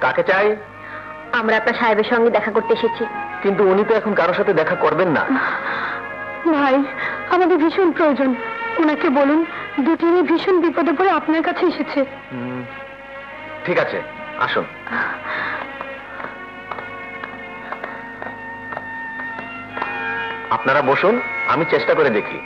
কাকে চাই? আমরা আপনার সাহেবের সঙ্গে দেখা করতে এসেছি। কিন্তু উনি তো এখন কারোর সাথে দেখা করবেন না। ভাই, আমাদের ভীষণ প্রয়োজন। ওনাকে বলুন দুটি মেয়ে ভীষণ বিপদে পড়ে আপনার কাছে এসেছে। ঠিক আছে, আসুন। আপনারা বসুন, আমি চেষ্টা করে দেখি।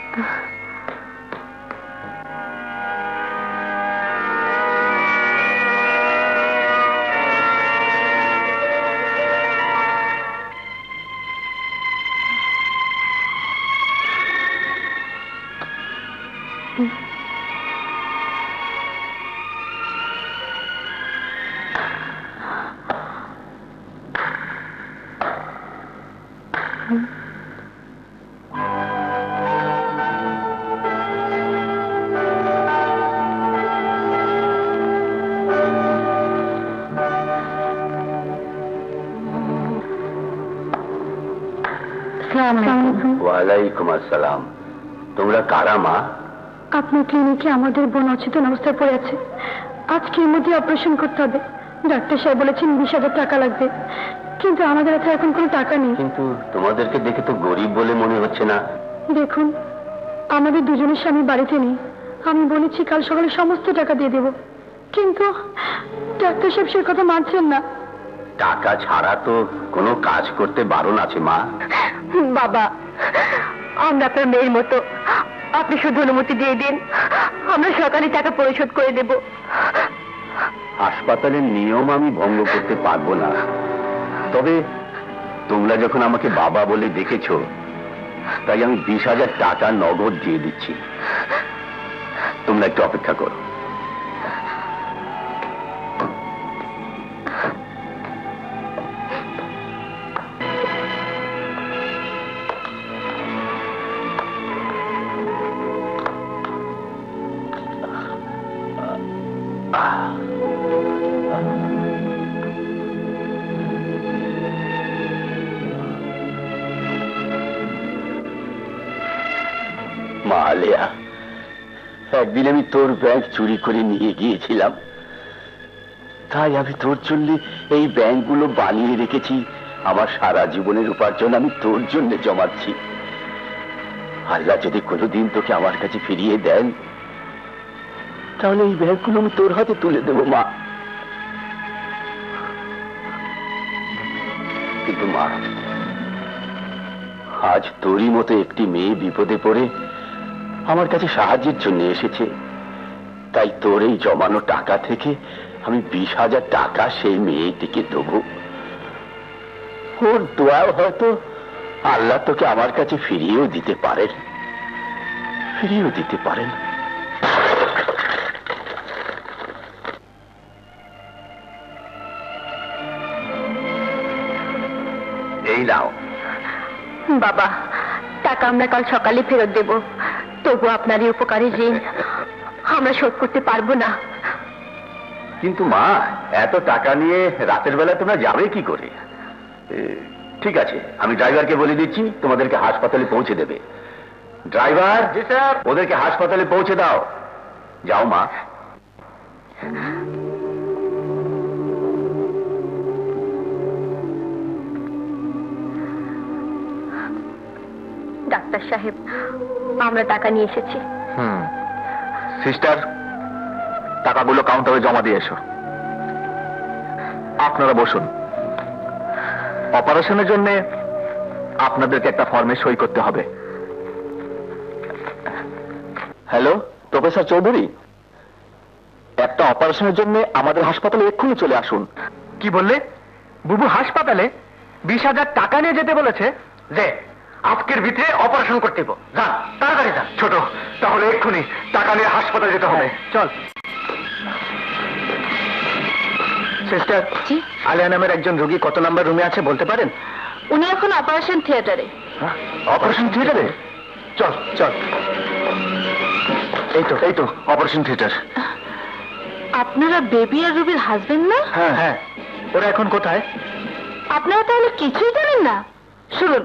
ওয়ালাইকুম আসসালাম। তোমরা কারা মা? আপনার ক্লিনিকে আমাদের বোন অচেতন অবস্থায় পড়ে আছে। আজকের মধ্যে অপারেশন করতে হবে। ডাক্তার সাহেব বলেছেন 20,000 টাকা লাগবে, কিন্তু আমাদের কাছে এখন কোনো টাকা নেই। কিন্তু তোমাদেরকে দেখে তো গরিব বলে মনে হচ্ছে না। দেখুন, আমাদের দুজনের স্বামী বাড়িতে নেই। আমি বলেছি কাল সকালে সমস্ত টাকা দিয়ে দেব, কিন্তু ডাক্তার সাহেব সে কথা মানছেন না। টাকা ছাড়া তো কোনো কাজ করতে বারণ আছে মা। বাবা, আমরা আপনার মেয়ের মতো, আপনি শুধু অনুমতি দিয়ে দিন, আমরা সকালে টাকা পরিশোধ করে দেব। হাসপাতালের নিয়ম আমি ভঙ্গ করতে পারবো না, তবে তোমরা যখন আমাকে বাবা বলে ডেকেছো, তাই আমি 20,000 টাকা নগদ দিয়ে দিচ্ছি। তোমরা একটু অপেক্ষা করো। মা আলেয়া, একদিন আমি তোর ব্যাংক চুরি করে নিয়ে গিয়েছিলাম, তাই আমি তোর জন্য এই ব্যাংকগুলো বানিয়ে রেখেছি। আমার সারা জীবনের উপার্জন আমি তোর জন্য জমাচ্ছি। আল্লাহ যদি কোনোদিন তোকে আমার কাছে ফিরিয়ে দেন, তাহলে এই ব্যাংকগুলো আমি তোর হাতে তুলে দেব মা। কিন্তু মা, আজ তোরই মতো একটি মেয়ে বিপদে পড়ে আমার কাছে সাহায্যের জন্য এসেছে, তাই তোর এই জমানো টাকা থেকে আমি 20,000 টাকা সেই মেয়েটিকে দেব। ওর দোয়াও হয়তো আল্লাহ তোকে আমার কাছে ফিরিয়েও দিতে পারেন, ফিরিয়েও দিতে পারেন। এই নাও। বাবা, টাকা আমরা কাল সকালে ফেরত দেব, তবু আপনার এই উপকারের ঋণ আমরা শোধ করতে পারবো না। কিন্তু মা, এত টাকা নিয়ে রাতের বেলা তোমরা যাবে কি করে? ঠিক আছে, আমি ড্রাইভারকে বলে দিচ্ছি তোমাদেরকে হাসপাতালে পৌঁছে দেবে। ড্রাইভার! জি স্যার। ওদেরকে হাসপাতালে পৌঁছে দাও। যাও মা। ডাক্তার সাহেব, আমরা টাকা নিয়ে এসেছি। সিস্টার, টাকাগুলো কাউন্টারে জমা দিয়ে এসো। আপনারা বসুন। অপারেশনের জন্য আপনাদেরকে একটা ফর্মে সই করতে হবে। হ্যালো, প্রফেসর চৌধুরী, একটা অপারেশনের জন্য আমাদের হাসপাতালে এক্ষুনি চলে আসুন। কি বললে? বুবু হাসপাতালে 20,000 টাকা নিয়ে যেতে বলেছে? যে আজকের ভিতরে অপারেশন করতে হবে। যান, তাড়াতাড়ি যান। ছোট, তাহলে এক্ষুনি টাকা নিয়ে হাসপাতালে যেতে হবে। চল। সিস্টার, আলিয়া নামের একজন রোগী কত নাম্বার রুমে আছে বলতে পারেন? উনি এখন অপারেশন থিয়েটারে। অপারেশন থিয়েটারে? চল চল। এই তো অপারেশন থিয়েটার। আপনারা বেবি আর রুবির হাজবেন্ড না? হ্যাঁ হ্যাঁ। ওরা এখন কোথায়? আপনারা তাহলে কিছুই জানেন না? শুনুন,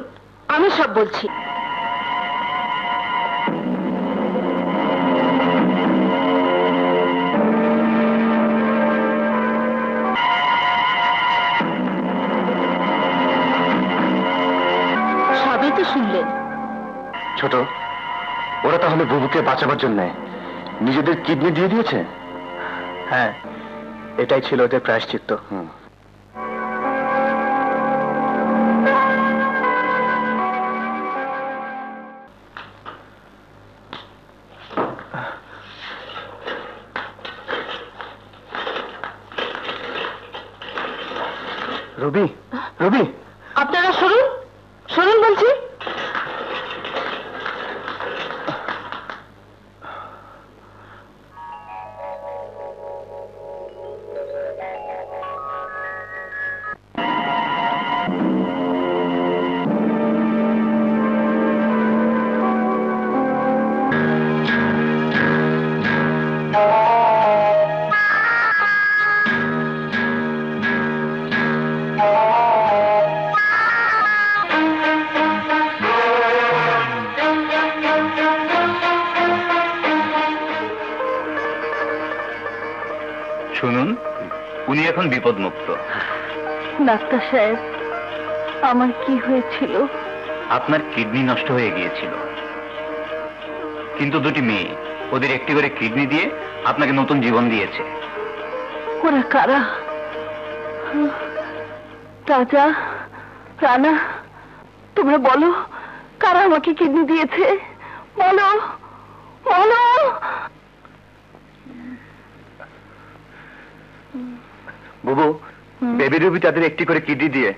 আমি সব বলছি। ছোট, ওরা তাহলে বুবুকে বাঁচাবার জন্য নিজেদের কিডনি দিয়ে দিয়েছে? হ্যাঁ, এটাই ছিল ওদের প্রায়শ্চিত্ত। রবি, রবি, আপনারা শুনুন, শুনুন বলছি। শুনুন, উনি এখন বিপদমুক্ত। ডাক্তার সাহেব, আমার কি হয়েছিল? আপনার কিডনি নষ্ট হয়ে গিয়েছিল, কিন্তু দুটি মেয়ে ওদের একটি করে কিডনি দিয়ে আপনাকে নতুন জীবন দিয়েছে। ওরা কারা? রাজা, রানা, তোমরা বলো, কারা আমাকে কিডনি দিয়েছে? বলো, বলো। বুবু, বেবি রুবি তাদের একটি করে কিডনি দিয়ে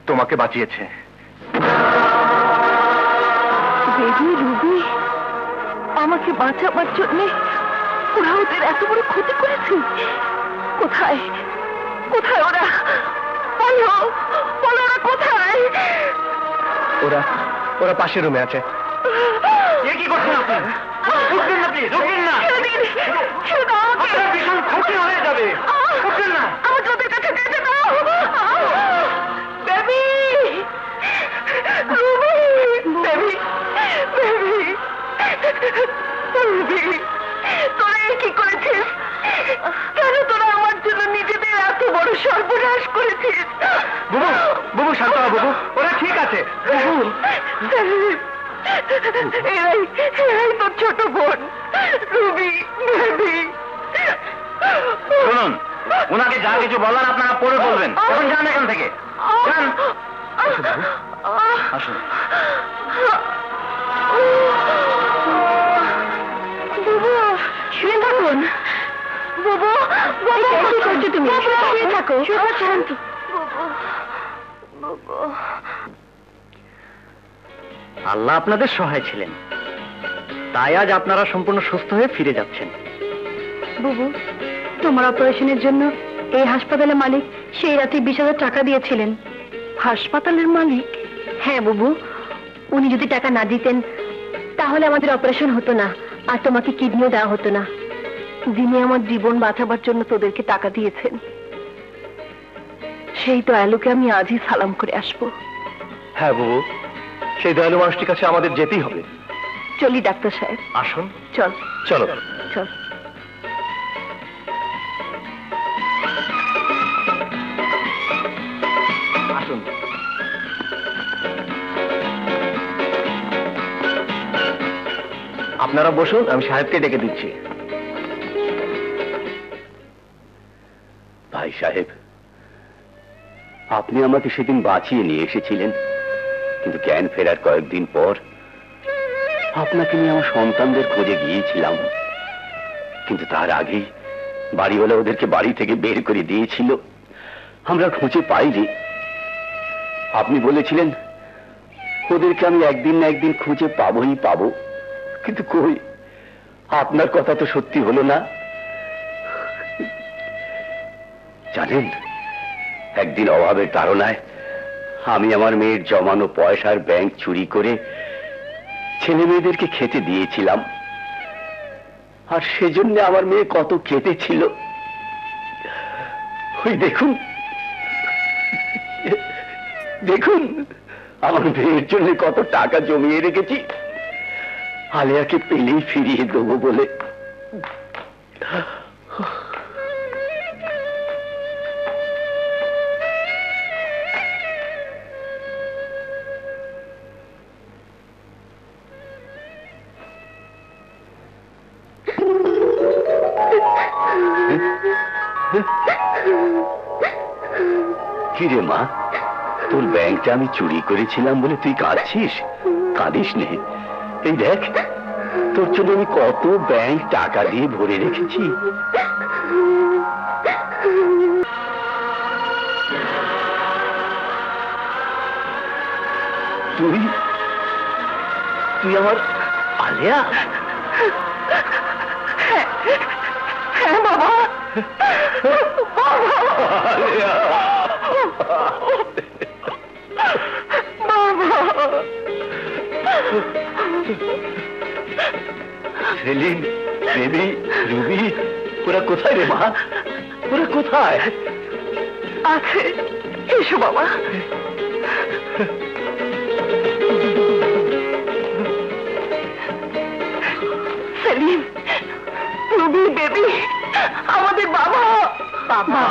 তোমাকে বাঁচিয়েছে। বেবি রুবি আমাকে বাঁচাবার জন্য ওরা ওদের এত বড় ক্ষতি করেছে? কোথায়, কোথায় ওরা? বলো, বলো, ওরা কোথায়? ওরা ওরা পাশের রুমে আছে। কি করছেন আপনি? উঠবেন না প্লিজ, উঠবেন না। আপনার ভীষণ ক্ষতি হয়ে যাবে, উঠবেন না। আমাকে ওদের কাছে যেতে দাও। Baby, Ruby, baby, baby, Ruby, তোরা এ কি করেছিস? কেন তোরা আমার জন্য নিজেদের এত বড় সর্বনাশ করেছিস? বুবু, বুবু শান্ত হও বুবু, ওরা ঠিক আছে। বুবু, এরাই তোর ছোট বোন রুবি, বেবি। শুনুন, ওনাকে যা কিছু বলার আপনারা পরে বলবেন। এখন যান এখান থেকে, যান। আসুন। বুবু, শুয়ে থাকুন। বুবু, বুবু, কি করছো তুমি? শুয়ে থাকো, শান্ত। বুবু, বুবু। আল্লাহ আপনাদের সহায় ছিলেন, তাই আজ আপনারা সম্পূর্ণ সুস্থ হয়ে ফিরে যাচ্ছেন। বুবু, তোমার অপারেশনের জন্য এই হাসপাতালের মালিক সেই রাতে 20,000 টাকা দিয়েছিলেন। হাসপাতালের মালিক? হ্যাঁ বুবু, উনি যদি টাকা না দিতেন তাহলে আমাদের অপারেশন হতো না, আর তোমাকে কিডনিও দেওয়া হতো না। যিনি আমার জীবন বাঁচাবার জন্য তোদেরকে টাকা দিয়েছেন, সেই দয়ালুকে আমি আজই সালাম করে আসবো। হ্যাঁ বুবু, সেই দয়ালু মানুষটির কাছে আমাদের যেতেই হবে। চলি ডাক্তার সাহেব। আসুন। চল, চলো। চল। আসুন। আপনারা বসুন, আমি সাহেবকে ডেকে দিচ্ছি। ভাই সাহেব, আপনি আমাকে সেদিন বাঁচিয়ে নিয়ে এসেছিলেন, কিন্তু জ্ঞান ফেরার কয়েকদিন পর আপনাকে নিয়ে আমার সন্তানদের খোঁজে গিয়েছিলাম, কিন্তু তার আগেই বাড়িওয়ালা ওদেরকে বাড়ি থেকে বের করে দিয়েছিল। আমরা খুঁজে পাইনি। আপনি বলেছিলেন ওদেরকে আমি একদিন না একদিন খুঁজে পাবোই পাবো, কিন্তু কই, আপনার কথা তো সত্যি হলো না। জানেন, একদিন অভাবের তাড়নায় আমি আমার মেয়ের জমানো পয়সার ব্যাংক চুরি করে ছেলে মেয়েদেরকে খেতে দিয়েছিলাম, আর সেজন্য আমার মেয়ে কত কেঁদেছিল। ওই দেখুন, দেখুন আমার মেয়ের জন্য কত টাকা জমিয়ে রেখেছি, আলিয়াকে পেলেই ফিরিয়ে দেবো বলে। কি রে মা, তোর ব্যাংকটা আমি চুরি করেছিলাম বলে তুই কাঁদছিস? কাঁদিস নে, এই দেখ তোর জন্য আমি কত ব্যাংক টাকা দিয়ে ভরে রেখেছি। তুই তুই আমার আলিয়া? হ্যাঁ বাবা। আলিয়া, সেলিম, বেবি, রুবি, ওরা কোথায় রে মা? ওরা কোথায়? আছে, এসো বাবা। সেলিম, রুবি, বেবি, আমাদের বাবা। বাবা?